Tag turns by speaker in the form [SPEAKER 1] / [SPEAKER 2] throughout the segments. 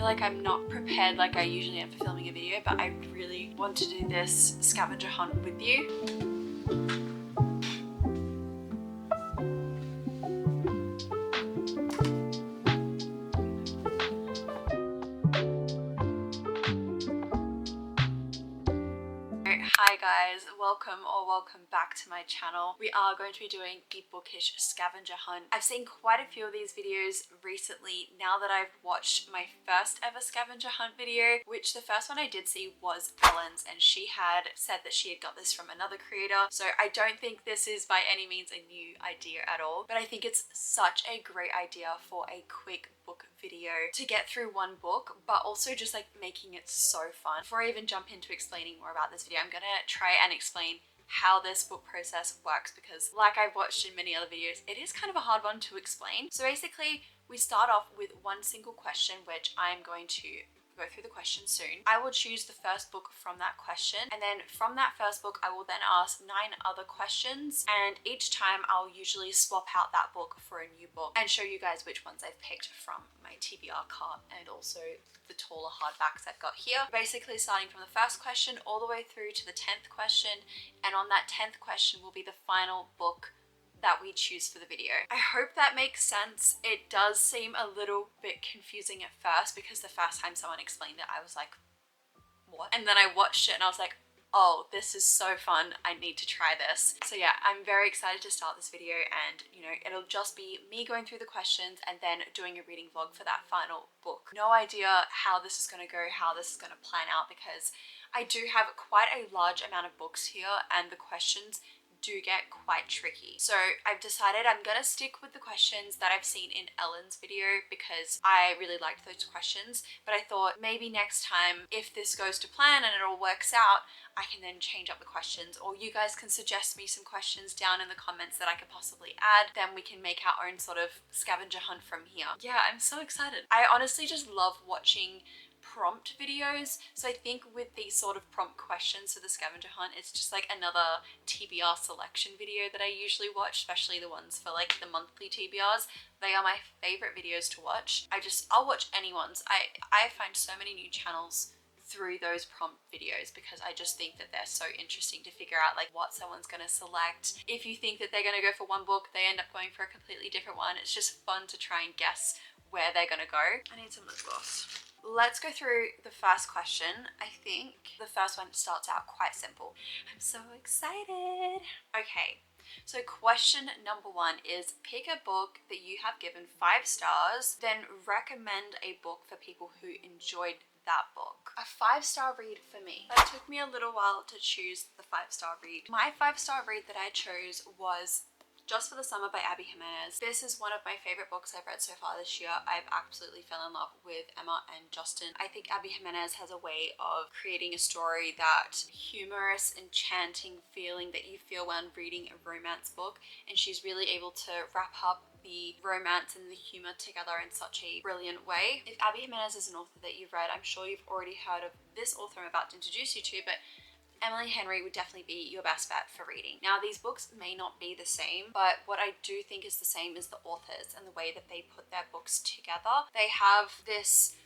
[SPEAKER 1] feel like I'm not prepared like I usually am for filming a video, but I really want to do this scavenger hunt with you. Hi guys, welcome back to my channel. We are going to be doing the bookish scavenger hunt. I've seen quite a few of these videos recently now that I've watched my first ever scavenger hunt video, which the first one I did see was Ellen's, and she had said that she had got this from another creator. So I don't think this is by any means a new idea at all, but I think it's such a great idea for a quick book video to get through one book, but also just like making it so fun. Before I even jump into explaining more about this video, I'm gonna try and explain how this book process works, because like I've watched in many other videos, it is kind of a hard one to explain. So basically we start off with one single question, which I'm going to go through the question soon. I will choose the first book from that question, and then from that first book I will then ask 9 other questions, and each time I'll usually swap out that book for a new book and show you guys which ones I've picked from my TBR cart and also the taller hardbacks I've got here. Basically starting from the first question all the way through to the 10th question, and on that 10th question will be the final book that we choose for the video. I hope that makes sense. It does seem a little bit confusing at first, because the first time someone explained it I was like, what? And then I watched it and I was like, oh, this is so fun, I need to try this. So yeah, I'm very excited to start this video, and you know, it'll just be me going through the questions and then doing a reading vlog for that final book. No idea how this is going to go, how this is going to plan out, because I do have quite a large amount of books here and the questions do get quite tricky. So I've decided I'm gonna stick with the questions that I've seen in Ellen's video, because I really liked those questions, but I thought maybe next time, if this goes to plan and it all works out, I can then change up the questions, or you guys can suggest me some questions down in the comments that I could possibly add. Then we can make our own sort of scavenger hunt from here. Yeah, I'm so excited. I honestly just love watching prompt videos. So I think with these sort of prompt questions for the scavenger hunt, it's just like another TBR selection video that I usually watch, especially the ones for like the monthly TBRs. They are my favorite videos to watch. I'll watch anyone's. I find so many new channels through those prompt videos, because I just think that they're so interesting to figure out like what someone's going to select. If you think that they're going to go for one book, they end up going for a completely different one. It's just fun to try and guess where they're going to go. I need some lip gloss. Let's go through the first question. I think the first one starts out quite simple. I'm so excited. Okay, so question number 1 is pick a book that you have given 5 stars, then recommend a book for people who enjoyed that book. A 5-star read for me. That took me a little while to choose the 5-star read. My 5-star read that I chose was Just for the Summer by Abby Jimenez. This is one of my favorite books I've read so far this year. I've absolutely fell in love with Emma and Justin. I think Abby Jimenez has a way of creating a story, that humorous, enchanting feeling that you feel when reading a romance book, and she's really able to wrap up the romance and the humor together in such a brilliant way. If Abby Jimenez is an author that you've read, I'm sure you've already heard of this author I'm about to introduce you to, but Emily Henry would definitely be your best bet for reading. Now, these books may not be the same, but what I do think is the same is the authors and the way that they put their books together. They have this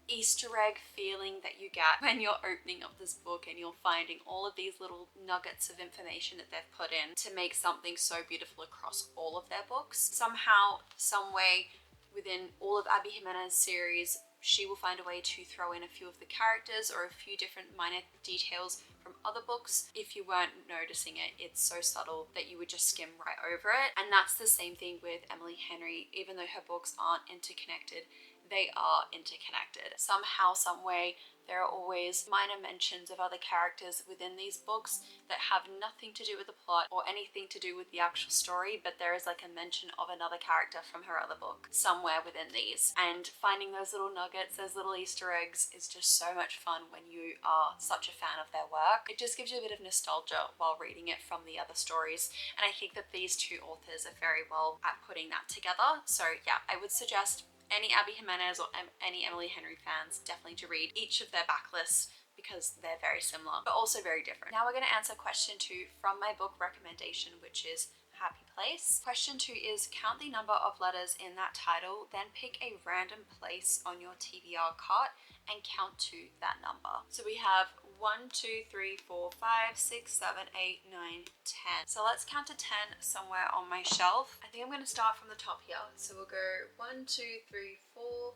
[SPEAKER 1] Easter egg feeling that you get when you're opening up this book and you're finding all of these little nuggets of information that they've put in to make something so beautiful across all of their books. Somehow, some way, within all of Abby Jimenez's series, she will find a way to throw in a few of the characters or a few different minor details from other books. If you weren't noticing it, it's so subtle that you would just skim right over it. And that's the same thing with Emily Henry. Even though her books aren't interconnected, they are interconnected. Somehow, some way, there are always minor mentions of other characters within these books that have nothing to do with the plot or anything to do with the actual story, but there is like a mention of another character from her other book somewhere within these. And finding those little nuggets, those little Easter eggs, is just so much fun when you are such a fan of their work. It just gives you a bit of nostalgia while reading it from the other stories, and I think that these two authors are very well at putting that together. So yeah, I would suggest any Abby Jimenez or any Emily Henry fans definitely to read each of their backlists, because they're very similar but also very different. Now we're going to answer question 2 from my book recommendation, which is Happy place. Question 2 is count the number of letters in that title, then pick a random place on your TBR cart and count to that number. So we have 1, 2, 3, 4, 5, 6, 7, 8, 9, 10. So let's count to 10 somewhere on my shelf. I think I'm going to start from the top here. So we'll go 1, 2, 3, 4,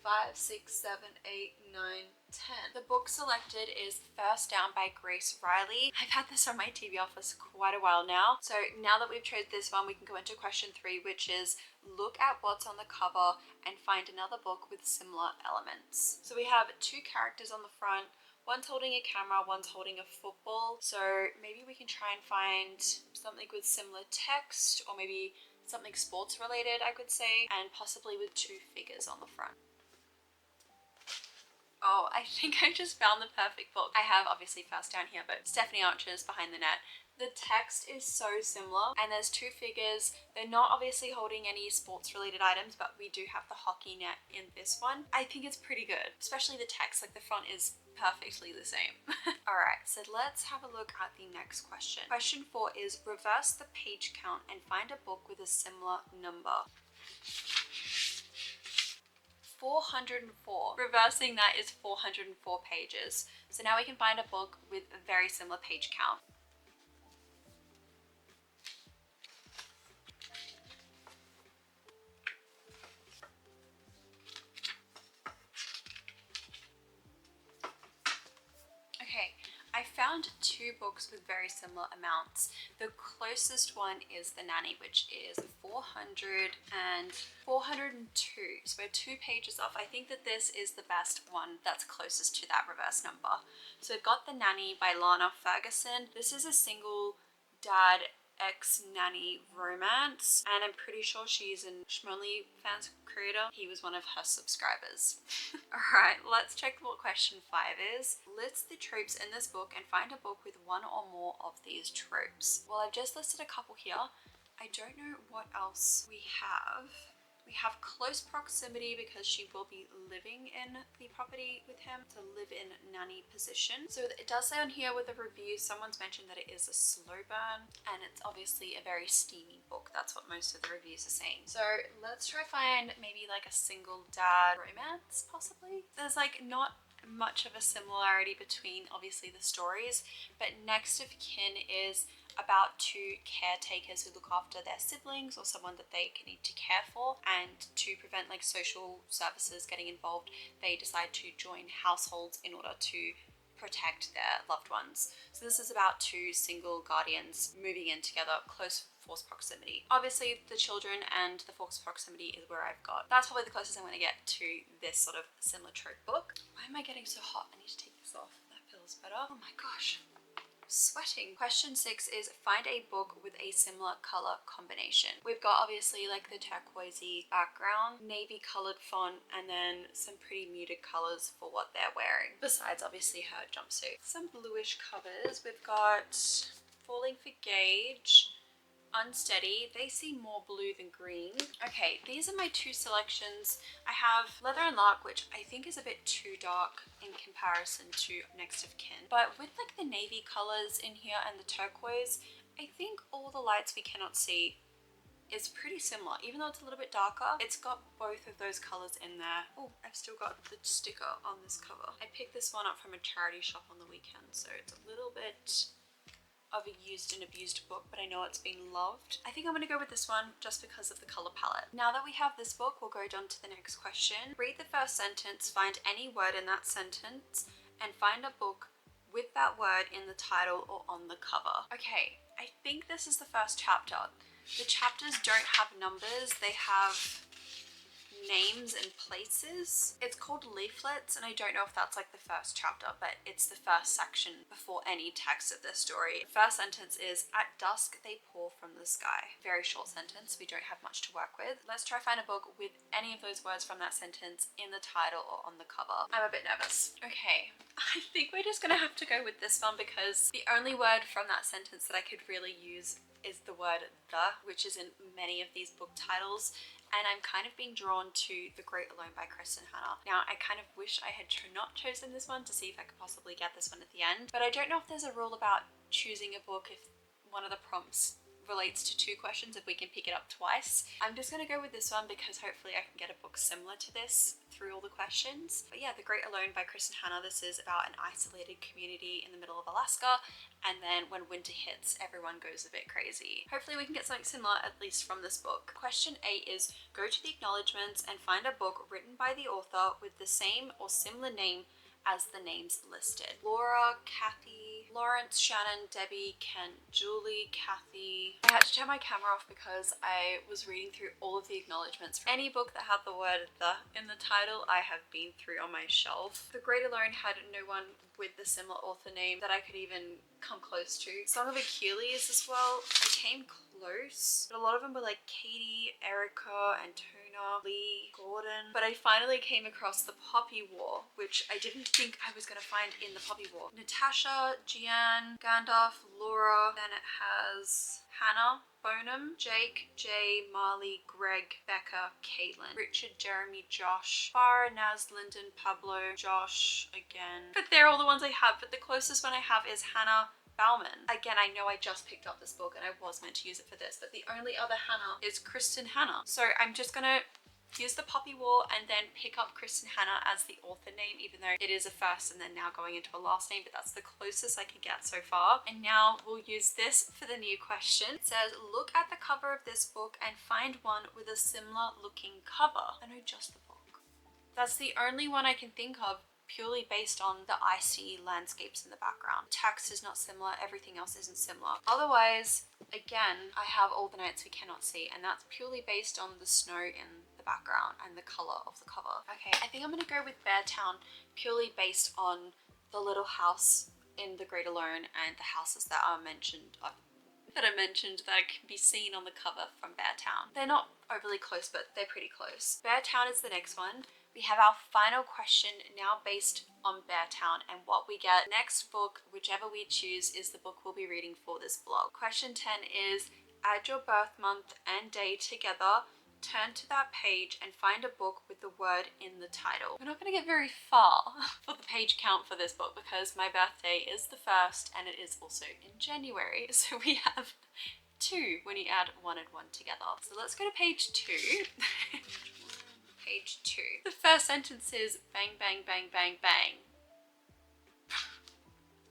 [SPEAKER 1] 5, 6, 7, 8, 9, 10. The book selected is First Down by Grace Riley. I've had this on my TBR for quite a while now. So now that we've chosen this one, we can go into question 3, which is look at what's on the cover and find another book with similar elements. So we have 2 characters on the front. One's holding a camera, one's holding a football. So maybe we can try and find something with similar text, or maybe something sports related, I could say, and possibly with 2 figures on the front. Oh, I think I just found the perfect book. I have obviously First Down here, but Stephanie Archer's Behind the Net. The text is so similar, and there's 2 figures. They're not obviously holding any sports related items, but we do have the hockey net in this one. I think it's pretty good, especially the text, like the font is perfectly the same. Alright, so let's have a look at the next question. Question 4 is reverse the page count and find a book with a similar number. 404. Reversing that is 404 pages. So now we can find a book with a very similar page count. Okay, I found 2 books with very similar amounts. The closest one is The Nanny, which is 400 and 402. So we're 2 pages off. I think that this is the best one that's closest to that reverse number. So we've got The Nanny by Lana Ferguson. This is a single dad ex-nanny romance, and I'm pretty sure she's an Shmonly fans creator. He was one of her subscribers. Alright, let's check what question 5 is. List the tropes in this book and find a book with 1 or more of these tropes. Well, I've just listed a couple here. I don't know what else we have. We have close proximity because she will be living in the property with him, to live in nanny position. So it does say on here with a review, someone's mentioned that it is a slow burn, and it's obviously a very steamy book. That's what most of the reviews are saying. So let's try find maybe like a single dad romance, possibly. There's like not much of a similarity between obviously the stories, but Next of Kin is about 2 caretakers who look after their siblings or someone that they need to care for, and to prevent like social services getting involved, they decide to join households in order to protect their loved ones. So this is about 2 single guardians moving in together, close force proximity. Obviously the children and the force proximity is where I've got. That's probably the closest I'm going to get to this sort of similar trope book. Why am I getting so hot? I need to take this off. That feels better. Oh my gosh. Sweating. Question 6 is find a book with a similar color combination. We've got obviously like the turquoisey background, navy colored font, and then some pretty muted colors for what they're wearing, besides obviously her jumpsuit. Some bluish covers. We've got Falling for Gauge, Unsteady. They seem more blue than green. Okay, these are my 2 selections. I have Leather and Lark, which I think is a bit too dark in comparison to Next of Kin. But with like the navy colors in here and the turquoise, I think all the lights we cannot see is pretty similar. Even though it's a little bit darker, it's got both of those colors in there. Oh, I've still got the sticker on this cover. I picked this one up from a charity shop on the weekend, so it's a little bit of a used and abused book, but I know it's been loved. I think I'm going to go with this one just because of the color palette. Now that we have this book, we'll go on to the next question. Read the first sentence, find any word in that sentence, and find a book with that word in the title or on the cover. Okay, I think this is the first chapter. The chapters don't have numbers, they have names and places. It's called Leaflets, and I don't know if that's like the first chapter, but it's the first section before any text of the story. The first sentence is, at dusk they pour from the sky. Very short sentence, we don't have much to work with. Let's try find a book with any of those words from that sentence in the title or on the cover. I'm a bit nervous. Okay, I think we're just gonna have to go with this one because the only word from that sentence that I could really use is the word the, which is in many of these book titles, and I'm kind of being drawn to The Great Alone by Kristen Hanna. Now, I kind of wish I had not chosen this one to see if I could possibly get this one at the end, but I don't know if there's a rule about choosing a book if one of the prompts relates to 2 questions if we can pick it up twice. I'm just going to go with this one because hopefully I can get a book similar to this through all the questions. But yeah, The Great Alone by Kristen Hanna. This is about an isolated community in the middle of Alaska, and then when winter hits, everyone goes a bit crazy. Hopefully we can get something similar at least from this book. Question 8 is, go to the acknowledgements and find a book written by the author with the same or similar name as the names listed. Laura, Kathy, Lawrence, Shannon, Debbie, Ken, Julie, Kathy. I had to turn my camera off because I was reading through all of the acknowledgements. Any book that had the word "the" in the title, I have been through on my shelf. The Great Alone had no one with the similar author name that I could even come close to. Song of Achilles as well, I came close, but a lot of them were like Katie, Erica, Antona, Lee, Gordon. But I finally came across The Poppy War, which I didn't think I was gonna find in The Poppy War. Natasha, Gian, Gandalf, Laura, then it has Hannah, Bonham, Jake, Jay, Marley, Greg, Becca, Caitlin, Richard, Jeremy, Josh, Farah, Naz, Lyndon, Pablo, Josh again. But they're all the ones I have, but the closest one I have is Hannah Bauman. Again, I know I just picked up this book and I was meant to use it for this, but the only other Hannah is Kristen Hanna. So I'm just gonna use The Poppy War and then pick up Kristen Hanna as the author name, even though it is a first and then now going into a last name, but that's the closest I can get so far. And now we'll use this for the new question. It says, look at the cover of this book and find one with a similar looking cover. I know just the book. That's the only one I can think of, purely based on the icy landscapes in the background. Text is not similar, everything else isn't similar. Otherwise, again, I have All the Nights We Cannot See, and that's purely based on the snow in the background and the color of the cover. Okay, I think I'm gonna go with Beartown, purely based on the little house in The Great Alone and the houses that are mentioned that can be seen on the cover from Beartown. They're not overly close, but they're pretty close. Beartown is the next one. We have our final question now based on Beartown, and what we get next book, whichever we choose, is the book we'll be reading for this vlog. Question 10 is, add your birth month and day together, turn to that page and find a book with the word in the title. We're not going to get very far for the page count for this book because my birthday is the 1st and it is also in January. So we have 2 when you add 1 and 1 together. So let's go to page 2. Page 2. The first sentence is bang, bang, bang, bang, bang.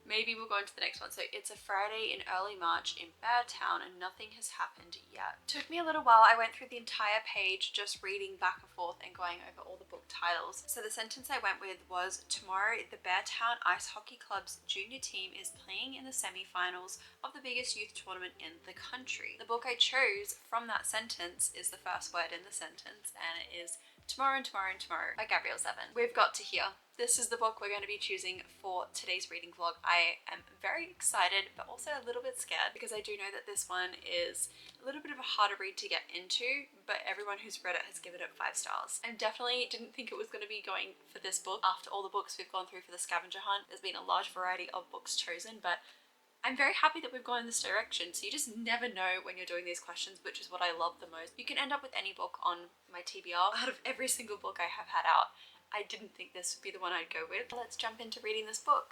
[SPEAKER 1] Maybe we'll go into the next one. So it's a Friday in early March in Beartown and nothing has happened yet. Took me a little while. I went through the entire page just reading back and forth and going over all the book titles. So the sentence I went with was, tomorrow the Beartown Ice Hockey Club's junior team is playing in the semi-finals of the biggest youth tournament in the country. The book I chose from that sentence is the first word in the sentence, and it is Tomorrow and Tomorrow and Tomorrow by Gabrielle Zevin. We've got to here. This is the book we're going to be choosing for today's reading vlog. I am very excited, but also a little bit scared because I do know that this one is a little bit of a harder read to get into, but everyone who's read it has given it 5 stars. I definitely didn't think it was going to be going for this book after all the books we've gone through for the scavenger hunt. There's been a large variety of books chosen, but I'm very happy that we've gone in this direction. So you just never know when you're doing these questions, which is what I love the most. You can end up with any book on my TBR. Out of every single book I have had out, I didn't think this would be the one I'd go with. Let's jump into reading this book.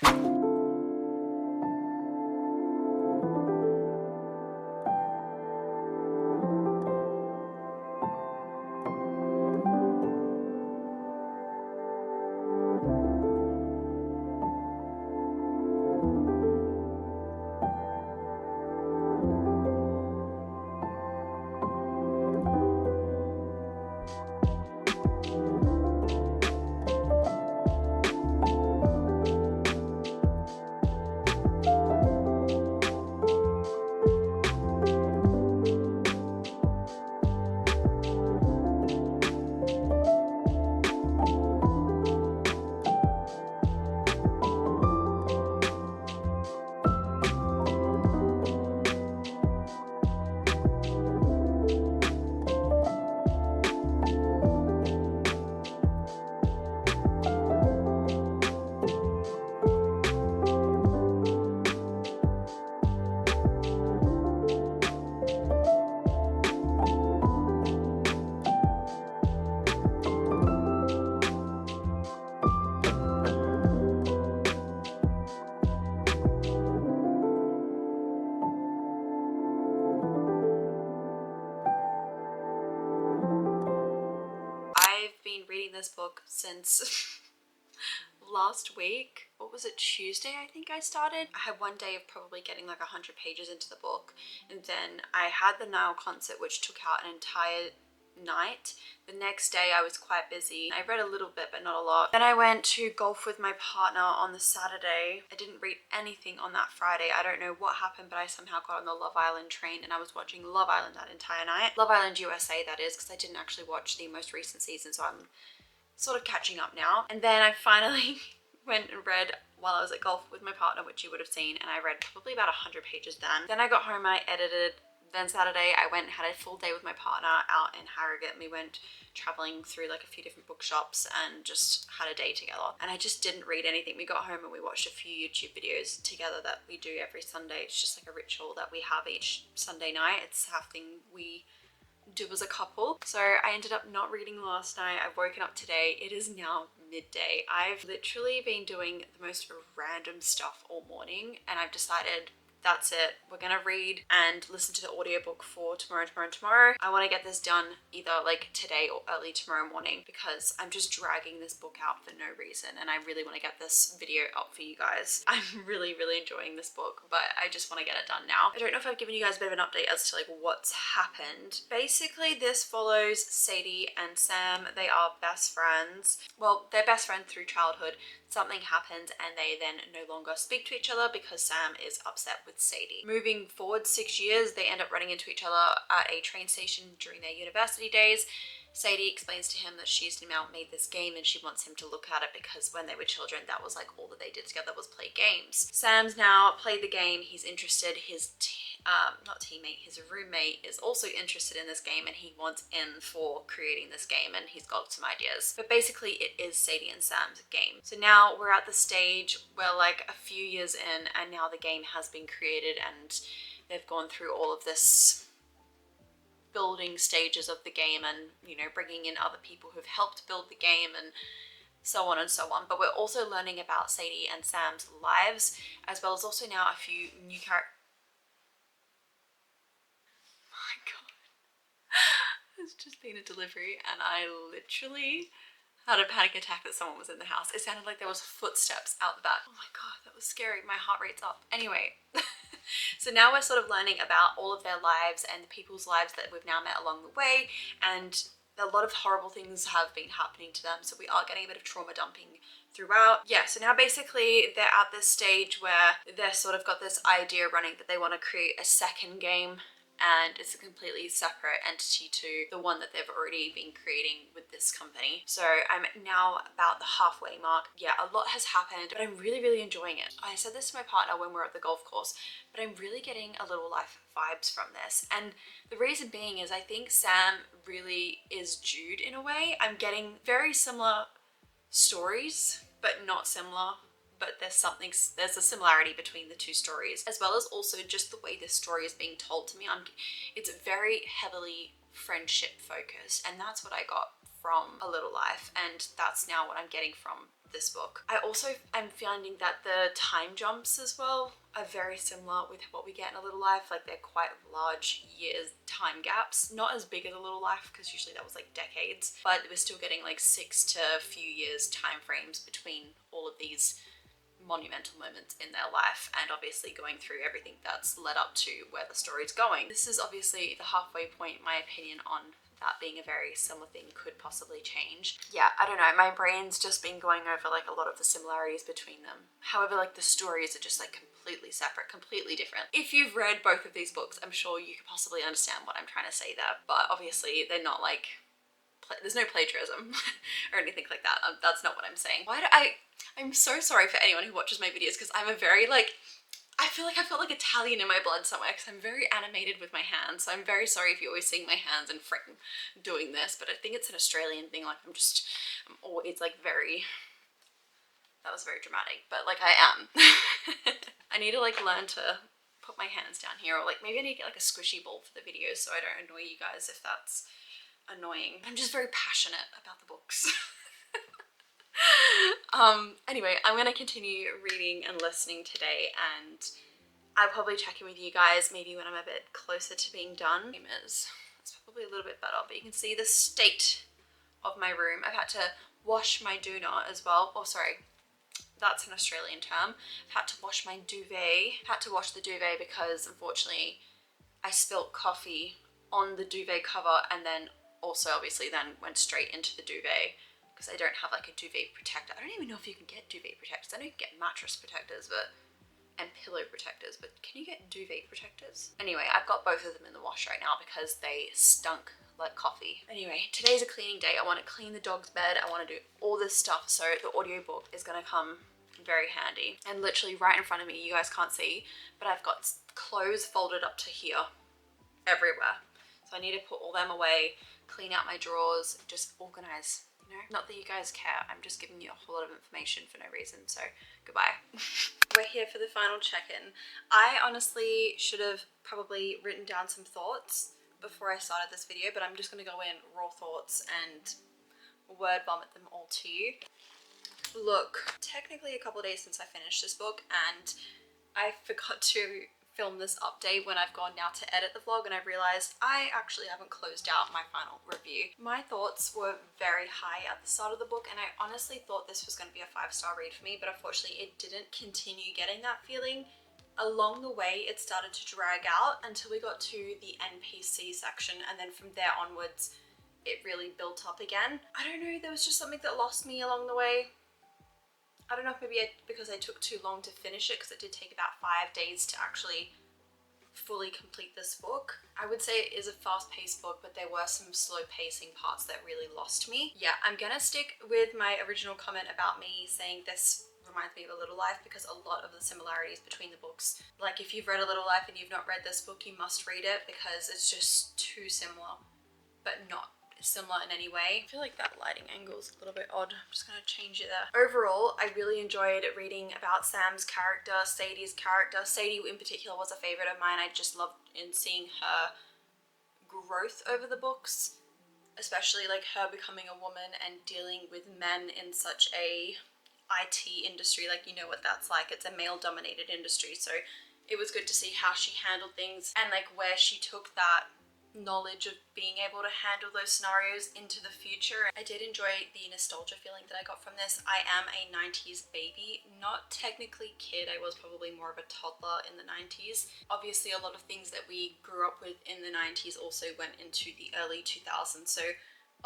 [SPEAKER 1] book since last week. What was it, Tuesday I think I started? I had one day of probably getting like 100 pages into the book, and then I had the Nile concert, which took out an entire night. The next day I was quite busy. I read a little bit but not a lot. Then I went to golf with my partner on the Saturday. I didn't read anything on that Friday. I don't know what happened, but I somehow got on the Love Island train and I was watching Love Island that entire night. Love Island USA, that is, because I didn't actually watch the most recent season, so I'm sort of catching up now. And then I finally went and read while I was at golf with my partner, which you would have seen, and I read probably about 100 pages then. Then I got home, I edited. Then Saturday I went and had a full day with my partner out in Harrogate, and we went traveling through like a few different bookshops and just had a day together. And I just didn't read anything. We got home and we watched a few YouTube videos together that we do every Sunday. It's just like a ritual that we have each Sunday night. It's something we do as a couple. So I ended up not reading last night. I've woken up today. It is now midday. I've literally been doing the most random stuff all morning, and I've decided that's it. We're gonna read and listen to the audiobook for tomorrow. I want to get this done either like today or early tomorrow morning, because I'm just dragging this book out for no reason, and I really want to get this video up for you guys. I'm really enjoying this book, but I just want to get it done now. I don't know if I've given you guys a bit of an update as to like what's happened. Basically this follows Sadie and Sam. They are best friends. Well, they're best friends through childhood. Something happened and they then no longer speak to each other because Sam is upset with Sadie. Moving forward 6 years, they end up running into each other at a train station during their university days. Sadie explains to him that she's now made this game and she wants him to look at it because when they were children, that was like all that they did together was play games. Sam's now played the game. He's interested. His his roommate is also interested in this game and he wants in for creating this game, and he's got some ideas. But basically it is Sadie and Sam's game. So now we're at the stage where like a few years in and now the game has been created and they've gone through all of this building stages of the game and, you know, bringing in other people who've helped build the game and so on and so on. But we're also learning about Sadie and Sam's lives, as well as also now a few new characters. Oh my god. It's just been a delivery and I literally had a panic attack that someone was in the house. It sounded like there was footsteps out the back. Oh my god, that was scary. My heart rate's up. Anyway, so now we're sort of learning about all of their lives and the people's lives that we've now met along the way, and a lot of horrible things have been happening to them, so we are getting a bit of trauma dumping throughout. Yeah, so now basically they're at this stage where they're sort of got this idea running that they want to create a second game, and it's a completely separate entity to the one that they've already been creating with this company. So I'm now about the halfway mark. Yeah, a lot has happened, but I'm really enjoying it. I said this to my partner when we were at the golf course, but I'm really getting a Little Life vibes from this. And the reason being is I think Sam really is Jude in a way. I'm getting very similar stories, but not similar. But there's a similarity between the two stories, as well as also just the way this story is being told to me. It's very heavily friendship focused, and that's what I got from A Little Life, and that's now what I'm getting from this book. I also am finding that the time jumps as well are very similar with what we get in A Little Life. Like they're quite large years time gaps, not as big as A Little Life because usually that was like decades, but we're still getting like 6 to a few years time frames between all of these monumental moments in their life, and obviously going through everything that's led up to where the story's going. This is obviously the halfway point. My opinion on that being a very similar thing could possibly change. Yeah, I don't know, my brain's just been going over like a lot of the similarities between them. However, like the stories are just like completely separate, completely different. If you've read both of these books, I'm sure you could possibly understand what I'm trying to say there, but obviously they're not like there's no plagiarism or anything like that. That's not what I'm saying. I'm so sorry for anyone who watches my videos because I'm a very like, I feel like I've got like Italian in my blood somewhere because I'm very animated with my hands. So I'm very sorry if you're always seeing my hands in frame doing this, but I think it's an Australian thing. Like I'm always like very, that was very dramatic, but like I am. I need to like learn to put my hands down here, or like maybe I need to get like a squishy ball for the videos so I don't annoy you guys if that's annoying. I'm just very passionate about the books. Anyway, I'm gonna continue reading and listening today, and I'll probably check in with you guys maybe when I'm a bit closer to being done. It's probably a little bit better, but you can see the state of my room. I've had to wash my doona as well. Oh, sorry. That's an Australian term. I've had to wash my duvet. Had to wash the duvet because unfortunately I spilt coffee on the duvet cover and then also obviously then went straight into the duvet because I don't have like a duvet protector. I don't even know if you can get duvet protectors. I know you can get mattress protectors and pillow protectors, but can you get duvet protectors? Anyway, I've got both of them in the wash right now because they stunk like coffee. Anyway, today's a cleaning day. I want to clean the dog's bed. I want to do all this stuff, so the audiobook is gonna come very handy. And literally right in front of me, you guys can't see, but I've got clothes folded up to here everywhere. So I need to put all them away, clean out my drawers, just organize, you know? Not that you guys care, I'm just giving you a whole lot of information for no reason, so goodbye. We're here for the final check-in. I honestly should have probably written down some thoughts before I started this video, but I'm just gonna go in raw thoughts and word vomit them all to you. Look, technically a couple of days since I finished this book, and I forgot to film this update when I've gone now to edit the vlog, and I realized I actually haven't closed out my final review. My thoughts were very high at the start of the book, and I honestly thought this was going to be a 5-star read for me, but unfortunately it didn't continue getting that feeling. Along the way it started to drag out until we got to the NPC section, and then from there onwards it really built up again. I don't know, there was just something that lost me along the way. I don't know if maybe because I took too long to finish it, because it did take about 5 days to actually fully complete this book. I would say it is a fast-paced book, but there were some slow pacing parts that really lost me. Yeah, I'm gonna stick with my original comment about me saying this reminds me of A Little Life, because a lot of the similarities between the books, like if you've read A Little Life and you've not read this book, you must read it because it's just too similar, but not similar in any way. I feel like that lighting angle is a little bit odd. I'm just gonna change it there. Overall, I really enjoyed reading about Sam's character, Sadie's character. Sadie in particular was a favorite of mine. I just loved in seeing her growth over the books, especially like her becoming a woman and dealing with men in such a IT industry. Like, you know what that's like. It's a male dominated industry, so it was good to see how she handled things and like where she took that knowledge of being able to handle those scenarios into the future. I did enjoy the nostalgia feeling that I got from this. I am a 90s baby, not technically kid. I was probably more of a toddler in the 90s. Obviously a lot of things that we grew up with in the 90s also went into the early 2000s, so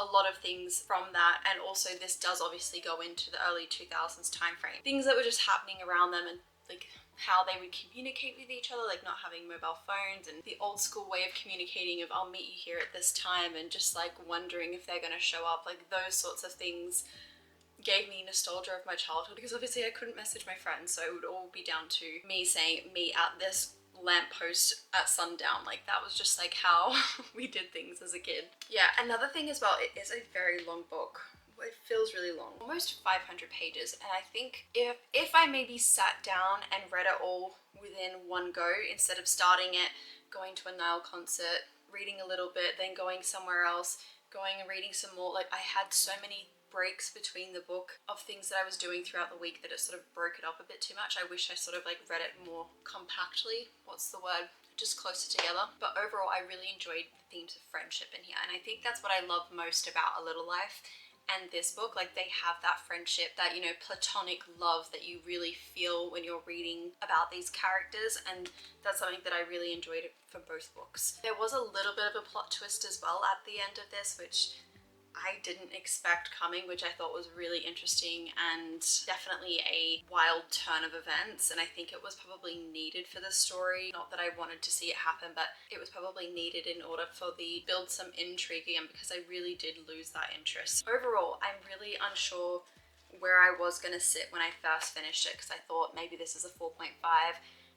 [SPEAKER 1] a lot of things from that, and also this does obviously go into the early 2000s time frame. Things that were just happening around them, and like how they would communicate with each other, like not having mobile phones, and the old school way of communicating of I'll meet you here at this time, and just like wondering if they're going to show up. Like those sorts of things gave me nostalgia of my childhood, because obviously I couldn't message my friends, so it would all be down to me saying meet at this lamppost at sundown. Like that was just like how we did things as a kid. Yeah, another thing as well, it is a very long book. It feels really long, almost 500 pages, and I think if I maybe sat down and read it all within one go, instead of starting it, going to a Nile concert, reading a little bit, then going somewhere else, going and reading some more, like I had so many breaks between the book of things that I was doing throughout the week that it sort of broke it up a bit too much. I wish I sort of like read it more compactly, what's the word, just closer together. But overall I really enjoyed the themes of friendship in here, and I think that's what I love most about A Little Life and this book. Like they have that friendship, that, you know, platonic love that you really feel when you're reading about these characters, and that's something that I really enjoyed from both books. There was a little bit of a plot twist as well at the end of this, which I didn't expect coming, which I thought was really interesting and definitely a wild turn of events, and I think it was probably needed for the story. Not that I wanted to see it happen, but it was probably needed in order for the build some intrigue again, because I really did lose that interest. Overall, I'm really unsure where I was going to sit when I first finished it, because I thought maybe this is a 4.5,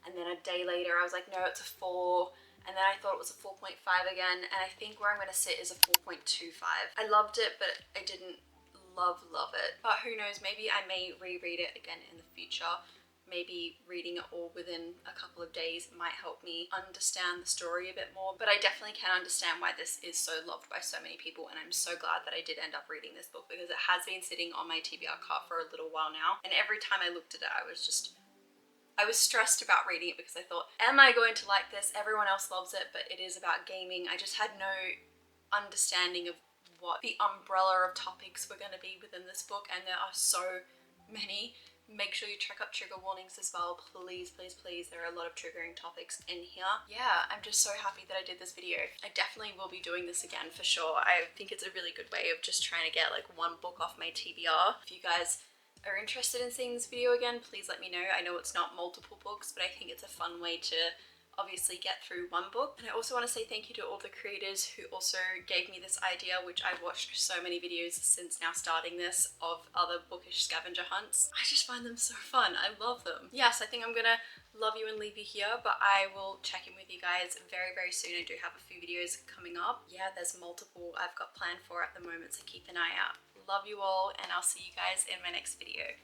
[SPEAKER 1] and then a day later I was like, no, it's a 4. And then I thought it was a 4.5 again, and I think where I'm going to sit is a 4.25. I loved it, but I didn't love it. But who knows, maybe I may reread it again in the future. Maybe reading it all within a couple of days might help me understand the story a bit more. But I definitely can understand why this is so loved by so many people, and I'm so glad that I did end up reading this book, because it has been sitting on my TBR cart for a little while now, and every time I looked at it I was stressed about reading it, because I thought, am I going to like this? Everyone else loves it, but it is about gaming. I just had no understanding of what the umbrella of topics were going to be within this book, and there are so many. Make sure you check out trigger warnings as well, please, please, please. There are a lot of triggering topics in here. Yeah, I'm just so happy that I did this video. I definitely will be doing this again for sure. I think it's a really good way of just trying to get like one book off my TBR. If you guys are interested in seeing this video again, please let me know. I know it's not multiple books, but I think it's a fun way to obviously get through one book. And I also want to say thank you to all the creators who also gave me this idea, which I've watched so many videos since now starting this of other bookish scavenger hunts. I just find them so fun. I love them. Yes, I think I'm gonna love you and leave you here, but I will check in with you guys very, very soon. I do have a few videos coming up. Yeah, there's multiple I've got planned for at the moment, so keep an eye out. Love you all, and I'll see you guys in my next video.